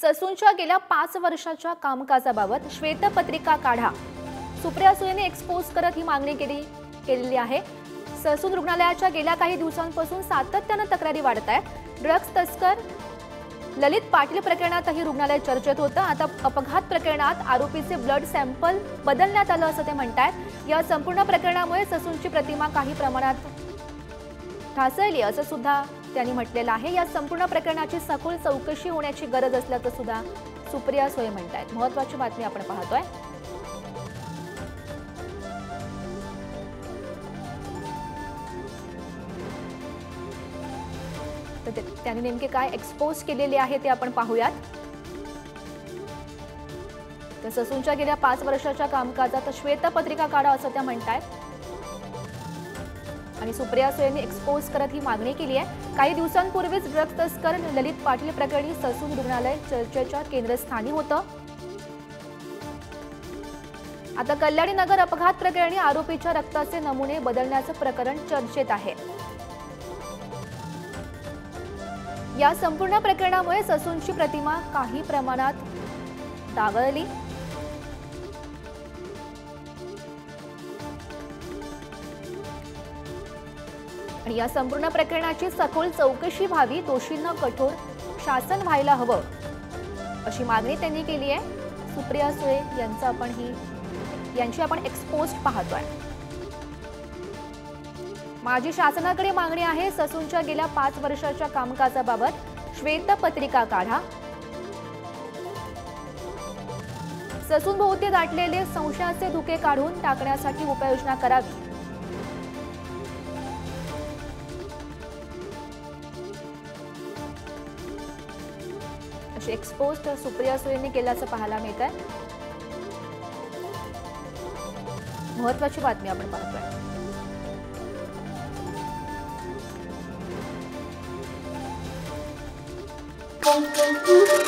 ससूनच्या गेल्या 5 वर्षाच्या कामकाजाबाबत श्वेतपत्रिका काढा. सुप्रिया सुळेने एक्सपोज करत ही मागणी केलेली आहे. ससून रुग्णालयाच्या गेल्या काही दिवसांपासून सातत्याने तक्रारी वाढत आहेत. ड्रग्ज तस्कर ललित पाटील प्रकरणातही रुग्णालय चर्चेत होतं. आता अपघात प्रकरणात आरोपीचे ब्लड सॅम्पल बदलण्यात आलं असं ते म्हणतात. या संपूर्ण प्रकरणामुळे ससूनची प्रतिमा काही प्रमाणात ढासळली असं सुद्धा त्यांनी म्हटलेलं आहे. या संपूर्ण प्रकरणाची सखोल चौकशी होण्याची गरज असल्याचं सुद्धा सुप्रिया सुळे म्हणतात. महत्त्वाची बातमी आपण पाहतोय. तर त्यांनी नेमके काय एक्सपोज केलेले आहे ते आपण पाहूयात. तर ससूनच्या गेल्या 5 वर्षाच्या कामकाजात श्वेतपत्रिका काढा असं त्या म्हणतात आणि सुप्रिया सुळेंनी एक्सपोज करत ही मागणी केली आहे. काही दिवसांपूर्वीच ड्रग्ज तस्कर ललित पाटील प्रकरणी ससून रुग्णालय चर्चेच्या केंद्रस्थानी होतं. आता कल्याणी नगर अपघात प्रकरणी आरोपीच्या रक्ताचे नमुने बदलण्याचं प्रकरण चर्चेत आहे. या संपूर्ण प्रकरणामुळे ससूनची प्रतिमा काही प्रमाणात डागळली. आणि या संपूर्ण प्रकरणाची सखोल चौकशी व्हावी, दोषींना कठोर शासन व्हायला हवं अशी मागणी त्यांनी केली आहे. सुप्रिया सुळे यांची आपण एक्सपोज पाहतोय. माझी शासनाकडे मागणी आहे. ससूनच्या गेल्या 5 वर्षाच्या कामकाजाबाबत श्वेतपत्रिका काढा. ससून भोवती दाटलेले संशयाचे धुके काढून टाकण्यासाठी उपाययोजना करावी. अशी एक्सपोज सुप्रिया सुळेंनी केल्याचं पाहायला मिळत आहे. महत्त्वाची बातमी आपण पाहतोय. Thank you.